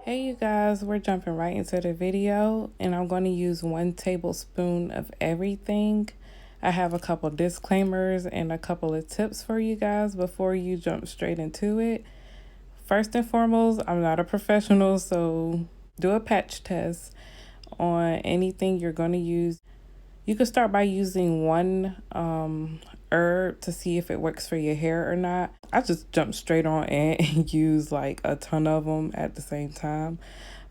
Hey you guys, we're jumping right into the video and I'm going to use 1 tablespoon of everything. I have a couple disclaimers and a couple of tips for you guys before you jump straight into it. First and foremost, I'm not a professional, so do a patch test on anything you're going to use. You can start by using one herb to see if it works for your hair or not. I just jumped straight on it and use like a ton of them at the same time.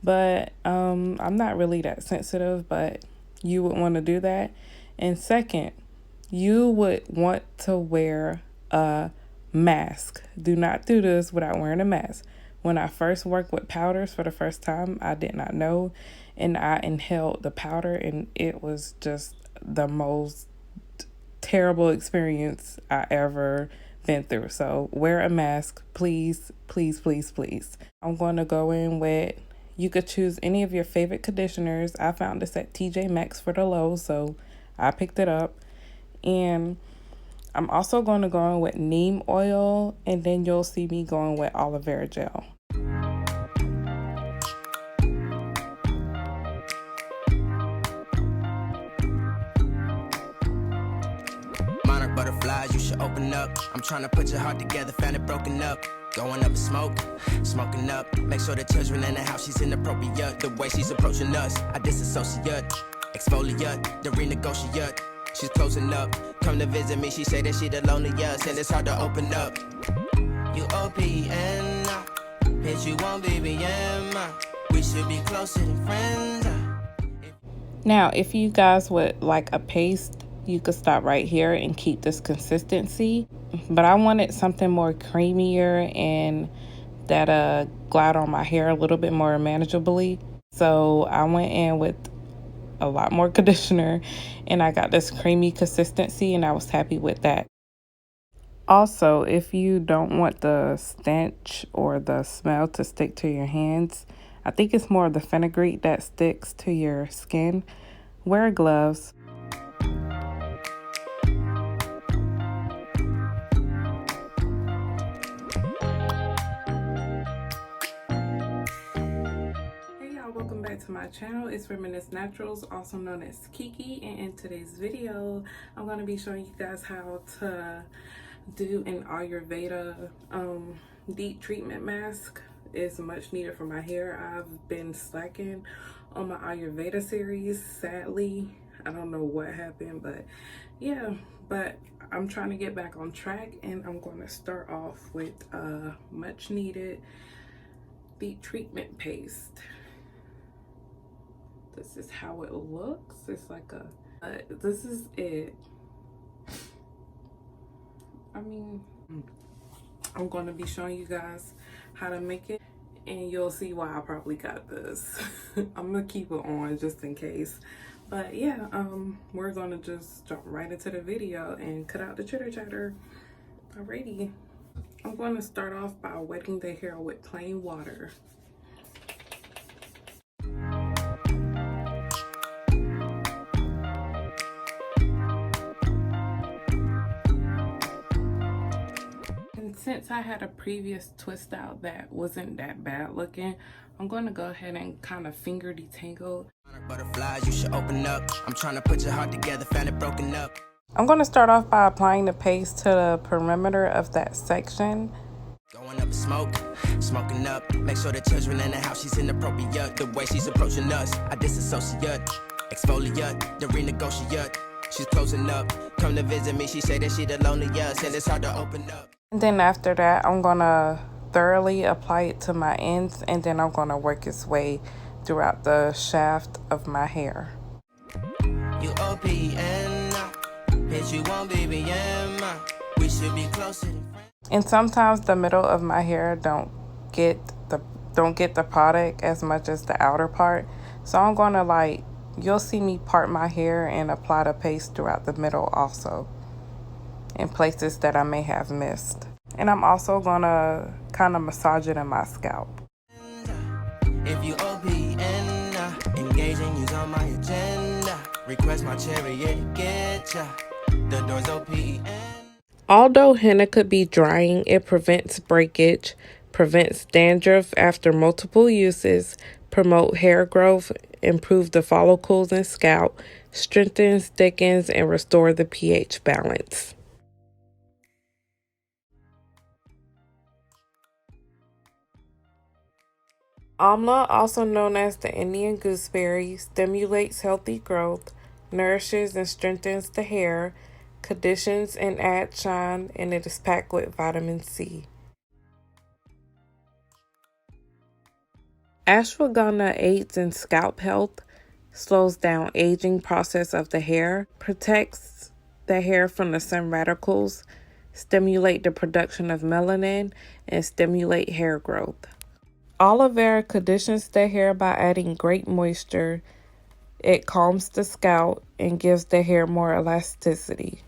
But I'm not really that sensitive, but you would want to do that. And second, you would want to wear a mask. Do not do this without wearing a mask. When I first worked with powders for the first time, I did not know, and I inhaled the powder and it was just the most terrible experience I ever been through. So wear a mask, please, please, please, please. I'm going to go in with, you could choose any of your favorite conditioners. I found this at TJ Maxx for the low, so I picked it up. And I'm also going to go in with neem oil, and then you'll see me going with aloe vera gel. Butterflies, you should open up. I'm trying to put your heart together, found it broken up. Going up in smoke, smoking up. Make sure the children in the house, she's inappropriate. The way she's approaching us, I disassociate. Exfoliate, the renegotiate. She's closing up. Come to visit me, she say that she the loneliest, and it's hard to open up. You OPN, bitch, you won't BBM. We should be closer than friends. Now, if you guys would like a paste, you could stop right here and keep this consistency. But I wanted something more creamier and that glide on my hair a little bit more manageably. So I went in with a lot more conditioner and I got this creamy consistency, and I was happy with that. Also, if you don't want the stench or the smell to stick to your hands, I think it's more of the fenugreek that sticks to your skin. Wear gloves. Welcome back to my channel. It's Reminisce Naturals, also known as Kiki, and in today's video I'm going to be showing you guys how to do an Ayurveda deep treatment mask. It's much needed for my hair. I've been slacking on my Ayurveda series, sadly. I don't know what happened, but yeah, but I'm trying to get back on track, and I'm going to start off with much needed deep treatment paste. This is how it looks. It's like a, this is it. I mean, I'm going to be showing you guys how to make it, and you'll see why I probably got this. I'm going to keep it on just in case. But yeah, we're going to just jump right into the video and cut out the chitter chatter. Alrighty. I'm going to start off by wetting the hair with plain water. Since I had a previous twist out that wasn't that bad looking, I'm going to go ahead and kind of finger detangle. Butterflies, you should open up. I'm trying to put your heart together, found it broken up. I'm going to start off by applying the paste to the perimeter of that section. Going up in smoke, smoking up. Make sure the children in the house, she's inappropriate. The way she's approaching us, I disassociate. Exfoliate, the renegotiate. She's closing up. Come to visit me, she say that she the loneliest, and it's hard to open up. And then after that, I'm going to thoroughly apply it to my ends, and then I'm going to work its way throughout the shaft of my hair. You OPN, bitch, you won't BBM. We should be closer than friends. And sometimes the middle of my hair don't get the product as much as the outer part. So I'm going to you'll see me part my hair and apply the paste throughout the middle also, in places that I may have missed. And I'm also gonna kind of massage it in my scalp. If you OPN, engaging you's on my agenda. Request my chariot to get ya. The door's OPN. Although henna could be drying, it prevents breakage, prevents dandruff after multiple uses, promote hair growth, improve the follicles and scalp, strengthens, thickens, and restore the pH balance. Amla, also known as the Indian gooseberry, stimulates healthy growth, nourishes and strengthens the hair, conditions and adds shine, and it is packed with vitamin C. Ashwagandha aids in scalp health, slows down aging process of the hair, protects the hair from the sun radicals, stimulate the production of melanin, and stimulate hair growth. Aloe vera conditions the hair by adding great moisture. It calms the scalp and gives the hair more elasticity.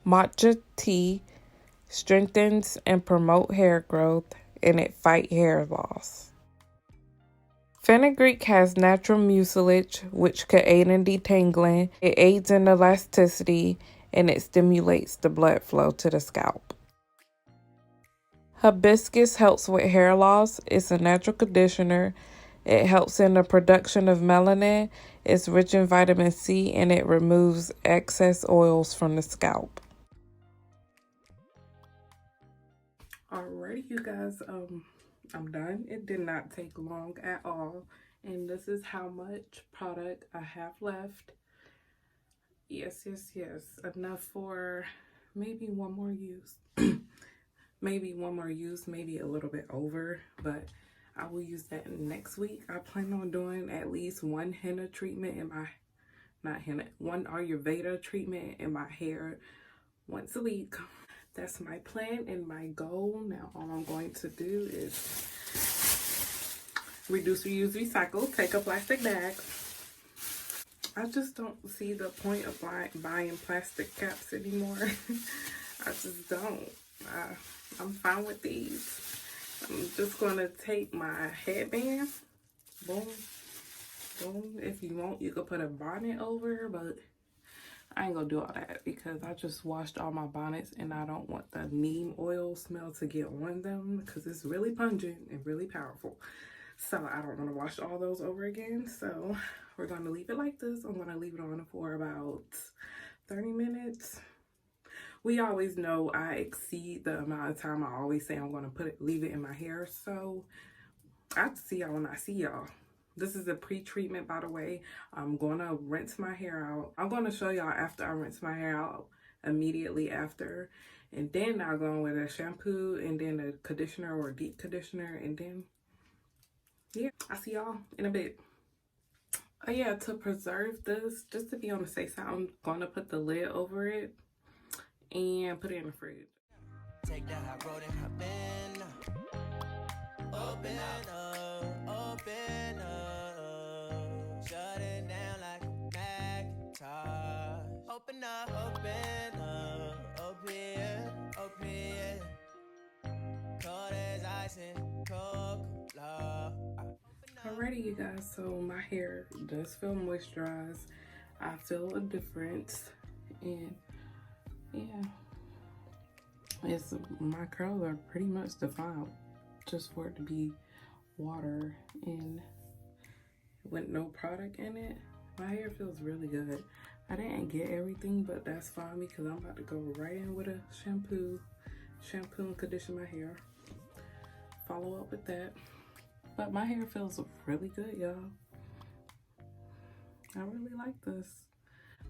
Matcha tea strengthens and promotes hair growth, and it fights hair loss. Fenugreek has natural mucilage, which could aid in detangling. It aids in elasticity, and it stimulates the blood flow to the scalp. Hibiscus helps with hair loss. It's a natural conditioner. It helps in the production of melanin. It's rich in vitamin C, and it removes excess oils from the scalp. Alrighty, you guys, I'm done. It did not take long at all, and this is how much product I have left. Yes, enough for maybe one more use. Maybe one more use, maybe a little bit over, but I will use that next week. I plan on doing at least one henna treatment in my, not henna, one Ayurveda treatment in my hair once a week. That's my plan and my goal. Now all I'm going to do is reduce, reuse, recycle, take a plastic bag. I just don't see the point of buying plastic caps anymore. I just don't. I'm fine with these. I'm just going to take my headband. Boom. Boom. If you want, you could put a bonnet over, but I ain't going to do all that because I just washed all my bonnets and I don't want the neem oil smell to get on them because it's really pungent and really powerful. So I don't want to wash all those over again. So we're going to leave it like this. I'm going to leave it on for about 30 minutes. We always know I exceed the amount of time I always say I'm going to leave it in my hair. So I'll see y'all when I see y'all. This is a pre-treatment, by the way. I'm going to rinse my hair out. I'm going to show y'all after I rinse my hair out, immediately after. And then I'll go in with a shampoo and then a conditioner or a deep conditioner. And then, yeah, I'll see y'all in a bit. Oh yeah, to preserve this, just to be on the safe side, I'm going to put the lid over it and put it in the fridge. Take that hot road and hop in. Open up, open up. Shut it down like a Macintosh. Open up, open here. Cold as ice and Coca-Cola. Alrighty, you guys, so my hair does feel moisturized. I feel a difference, and yeah, my curls are pretty much defined just for it to be water and with no product in it. My hair feels really good. I didn't get everything, but that's fine because I'm about to go right in with a shampoo and condition my hair. Follow up with that. But my hair feels really good, y'all. I really like this.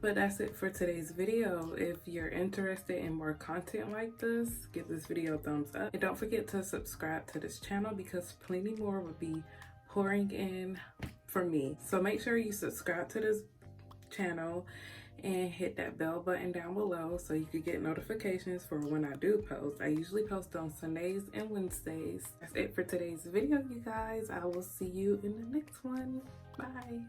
But that's it for today's video. If you're interested in more content like this, give this video a thumbs up. And don't forget to subscribe to this channel because plenty more will be pouring in for me. So make sure you subscribe to this channel and hit that bell button down below so you can get notifications for when I do post. I usually post on Sundays and Wednesdays. That's it for today's video, you guys. I will see you in the next one. Bye.